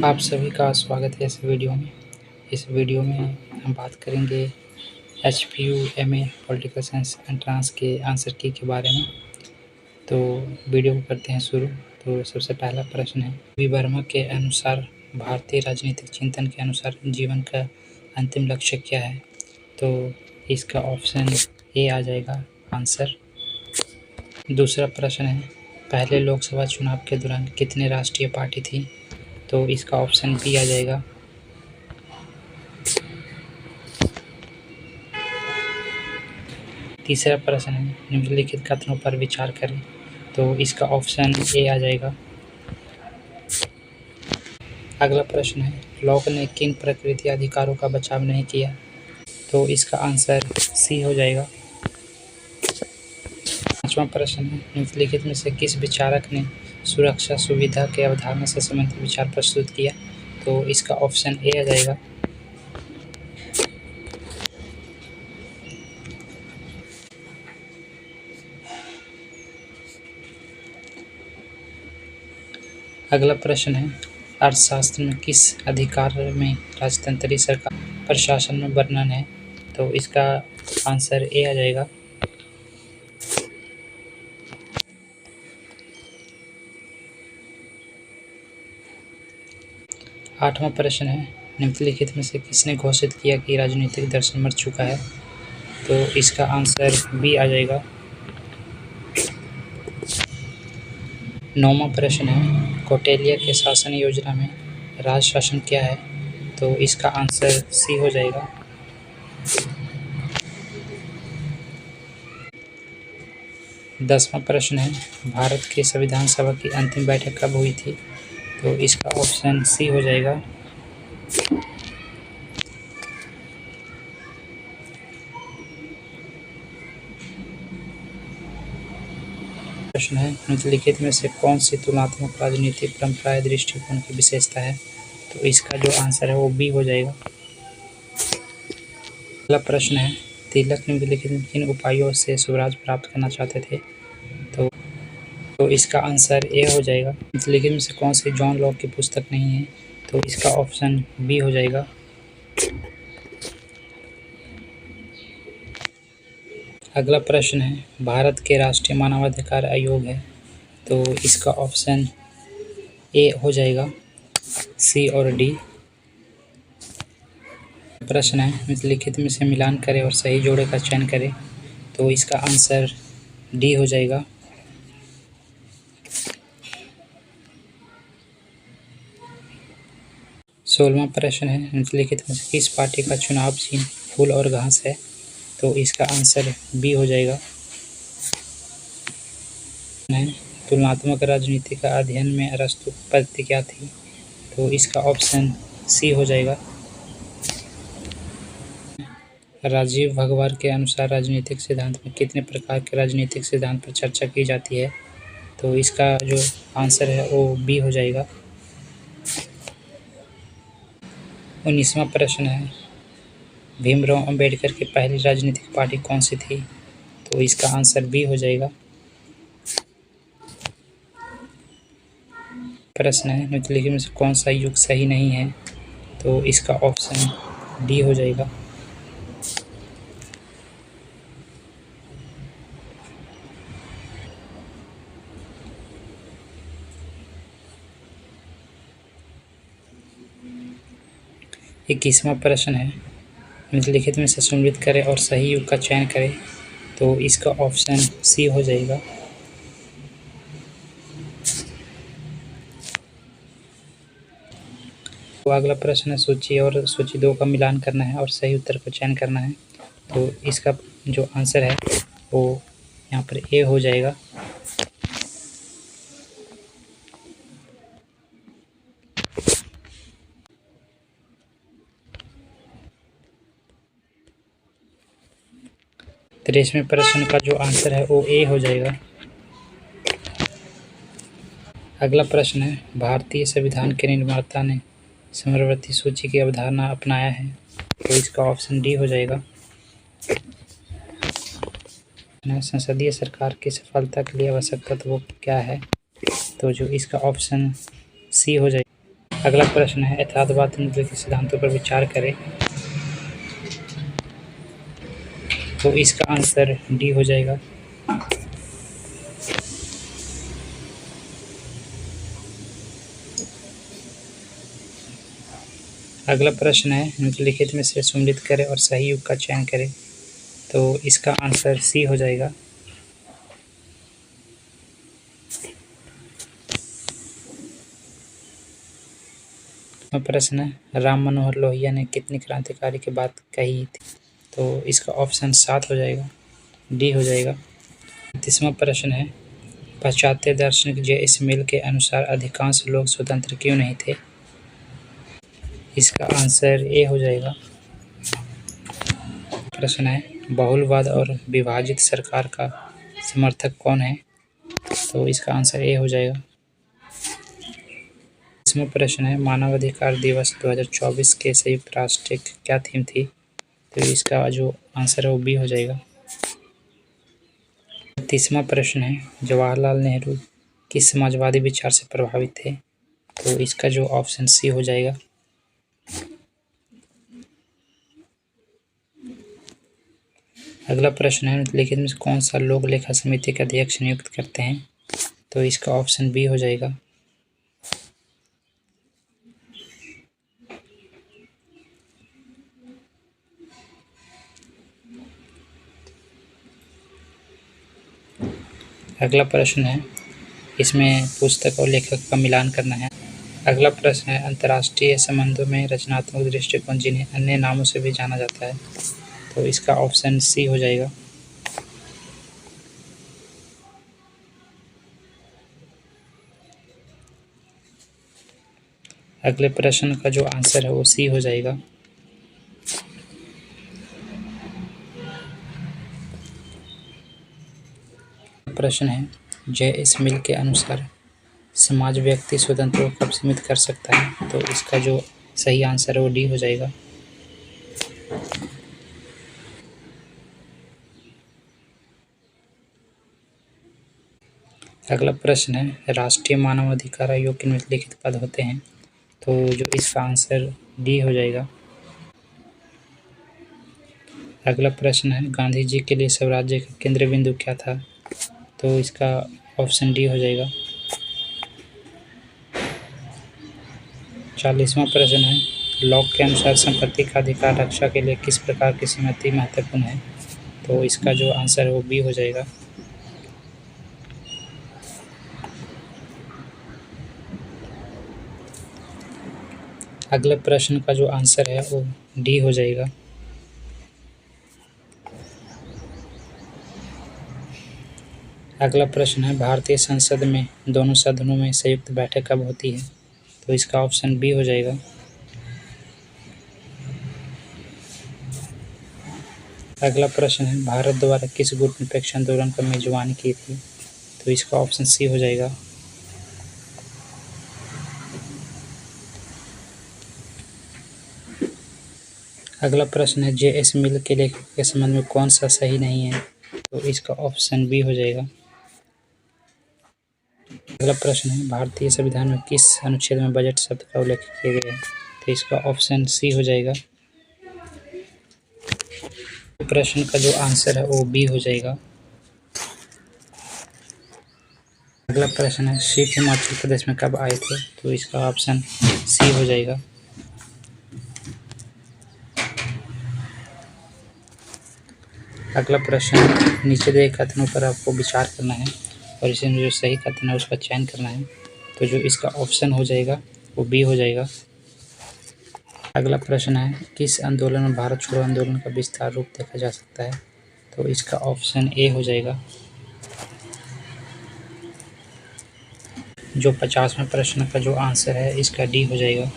आप सभी का स्वागत है इस वीडियो में। इस वीडियो में हम बात करेंगे HPU MA political science entrance के आंसर की के बारे में। तो वीडियो को करते हैं शुरू। तो सबसे पहला प्रश्न है, वी वर्मा के अनुसार भारतीय राजनीतिक चिंतन के अनुसार जीवन का अंतिम लक्ष्य क्या है? तो इसका ऑप्शन ए आ जाएगा आंसर। दूसरा प्रश्न है, पहले लोकसभा चुनाव के दौरान कितने राष्ट्रीय पार्टी थी? तो इसका ऑप्शन बी आ जाएगा। तीसरा प्रश्न है, निम्नलिखित कथनों पर विचार करें। तो इसका ऑप्शन ए आ जाएगा। अगला प्रश्न है, लॉक ने किन प्रकृति अधिकारों का बचाव नहीं किया? तो इसका आंसर सी हो जाएगा। पांचवा प्रश्न है, निम्नलिखित में से किस विचारक ने सुरक्षा सुविधा के अवधारणा से संबंधित विचार प्रस्तुत किया? तो इसका ऑप्शन ए आ जाएगा। अगला प्रश्न है, अर्थशास्त्र में किस अधिकार में राजतंत्री सरकार प्रशासन में वर्णन है? तो इसका आंसर ए आ जाएगा। आठवां प्रश्न है, निम्नलिखित में से किसने घोषित किया कि राजनीतिक दर्शन मर चुका है? तो इसका आंसर बी आ जाएगा। नौवां प्रश्न है, कौटिल्य के शासन योजना में राज शासन क्या है? तो इसका आंसर सी हो जाएगा। दसवां प्रश्न है, भारत के संविधान सभा की अंतिम बैठक कब हुई थी? तो इसका ऑप्शन सी हो जाएगा। प्रश्न है, निम्नलिखित में से कौन सी तुलनात्मक राजनीतिक परंपरा दृष्टिकोण की विशेषता है? तो इसका जो आंसर है वो बी हो जाएगा। अगला प्रश्न है, तिलक निम्नलिखित में किन उपायों से स्वराज प्राप्त करना चाहते थे? तो इसका आंसर ए हो जाएगा। निम्नलिखित में से कौन सी जॉन लॉक की पुस्तक नहीं है? तो इसका ऑप्शन बी हो जाएगा। अगला प्रश्न है, भारत के राष्ट्रीय मानवाधिकार आयोग है। तो इसका ऑप्शन ए हो जाएगा। सी और डी। प्रश्न है, निम्नलिखित में से मिलान करें और सही जोड़े का चयन करें। तो इसका आंसर डी हो जाएगा। सोलहवां प्रश्न है, निम्नलिखित में से किस पार्टी का चुनाव चिन्ह फूल और घास है? तो इसका आंसर बी हो जाएगा। तुलनात्मक राजनीति का अध्ययन में अरस्तु की पद्धति क्या थी? तो इसका ऑप्शन सी हो जाएगा। राजीव भगवार के अनुसार राजनीतिक सिद्धांत में कितने प्रकार के राजनीतिक सिद्धांत पर चर्चा की जाती है? तो इसका जो आंसर है वो बी हो जाएगा। 19वां प्रश्न है, भीमराव अंबेडकर की पहली राजनीतिक पार्टी कौन सी थी? तो इसका आंसर बी हो जाएगा। प्रश्न है, निम्नलिखित में से कौन सा युग सही नहीं है? तो इसका ऑप्शन डी हो जाएगा। इक्कीसवां प्रश्न है, निम्नलिखित में से सम्मिलित करें और सही युग का चयन करें। तो इसका ऑप्शन सी हो जाएगा। तो अगला प्रश्न है, सूची और सूची 2 का मिलान करना है और सही उत्तर को चयन करना है। तो इसका जो आंसर है वो यहाँ पर ए हो जाएगा। तिरसवें प्रश्न का जो आंसर है वो ए हो जाएगा। अगला प्रश्न है, भारतीय संविधान के निर्माता ने समवर्ती सूची की अवधारणा अपनाया है। तो इसका ऑप्शन डी हो जाएगा। संसदीय सरकार की सफलता के लिए आवश्यक तत्व क्या है? तो जो इसका ऑप्शन सी हो जाएगा। अगला प्रश्न है यथार्थवाद के सिद्धांतों पर विचार करें। तो इसका आंसर डी हो जाएगा। अगला प्रश्न है निम्नलिखित में से सम्मिलित करें और सही युग का चयन करें। तो इसका आंसर सी हो जाएगा। प्रश्न है राम मनोहर लोहिया ने कितनी क्रांतिकारी की बात कही थी। तो इसका ऑप्शन 7 हो जाएगा, डी हो जाएगा। 30वां प्रश्न है पाश्चात्य दार्शनिक जे एस मिल के अनुसार अधिकांश लोग स्वतंत्र क्यों नहीं थे। इसका आंसर ए हो जाएगा। प्रश्न है बहुलवाद और विभाजित सरकार का समर्थक कौन है। तो इसका आंसर ए हो जाएगा। इसमें प्रश्न है मानवाधिकार दिवस 2024 के संयुक्त राष्ट्र की क्या थीम थी। तो इसका जो आंसर है वो बी हो जाएगा। 30वां प्रश्न है जवाहरलाल नेहरू किस समाजवादी विचार से प्रभावित थे। तो इसका जो ऑप्शन सी हो जाएगा। अगला प्रश्न है निम्नलिखित में कौन सा लोक लेखा समिति के अध्यक्ष नियुक्त करते हैं। तो इसका ऑप्शन बी हो जाएगा। अगला प्रश्न है इसमें पुस्तक और लेखक का मिलान करना है। अगला प्रश्न है अंतर्राष्ट्रीय संबंधों में रचनात्मक दृष्टिकोण जिन्हें अन्य नामों से भी जाना जाता है। तो इसका ऑप्शन सी हो जाएगा। अगले प्रश्न का जो आंसर है वो सी हो जाएगा। प्रश्न है जे एस मिल के अनुसार समाज व्यक्ति स्वतंत्र को कब सीमित कर सकता है। तो इसका जो सही आंसर है वो डी हो जाएगा। अगला प्रश्न है राष्ट्रीय मानवाधिकार आयोग के निम्नलिखित पद होते हैं। तो जो इसका आंसर डी हो जाएगा। अगला प्रश्न है गांधी जी के लिए स्वराज्य का केंद्र बिंदु क्या था। तो इसका ऑप्शन डी हो जाएगा। 40वां प्रश्न है लॉक के अनुसार संपत्ति का अधिकार रक्षा के लिए किस प्रकार की सहमति महत्वपूर्ण है। तो इसका जो आंसर है वो बी हो जाएगा। अगले प्रश्न का जो आंसर है वो डी हो जाएगा। अगला प्रश्न है भारतीय संसद में दोनों सदनों में संयुक्त बैठक कब होती है। तो इसका ऑप्शन बी हो जाएगा। अगला प्रश्न है भारत द्वारा किस गुट निरपेक्ष आंदोलन पर मेजबानी की थी। तो इसका ऑप्शन सी हो जाएगा। अगला प्रश्न है जे एस मिल के लेखक के संबंध में कौन सा सही नहीं है। तो इसका ऑप्शन बी हो जाएगा। अगला प्रश्न है भारतीय संविधान में किस अनुच्छेद में बजट शब्द का उल्लेख किया गया है। तो इसका ऑप्शन सी हो जाएगा। प्रश्न का जो आंसर है वो बी हो जाएगा। अगला प्रश्न है सिख हिमाचल प्रदेश में कब आए थे। तो इसका ऑप्शन सी हो जाएगा। अगला प्रश्न नीचे दिए कथनों पर आपको विचार करना है और इसमें जो सही कथन है उसका चयन करना है। तो जो इसका ऑप्शन हो जाएगा वो बी हो जाएगा। अगला प्रश्न है किस आंदोलन में भारत छोड़ो आंदोलन का विस्तार रूप देखा जा सकता है। तो इसका ऑप्शन ए हो जाएगा। जो 50वें प्रश्न का जो आंसर है इसका डी हो जाएगा।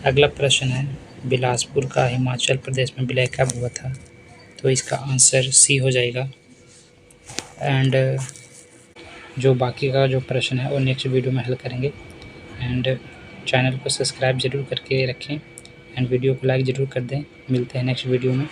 अगला प्रश्न है बिलासपुर का हिमाचल प्रदेश में विलय कब हुआ था। तो इसका आंसर सी हो जाएगा। एंड जो बाकी का जो प्रश्न है वो नेक्स्ट वीडियो में हल करेंगे। एंड चैनल को सब्सक्राइब ज़रूर करके रखें एंड वीडियो को लाइक ज़रूर कर दें। मिलते हैं नेक्स्ट वीडियो में।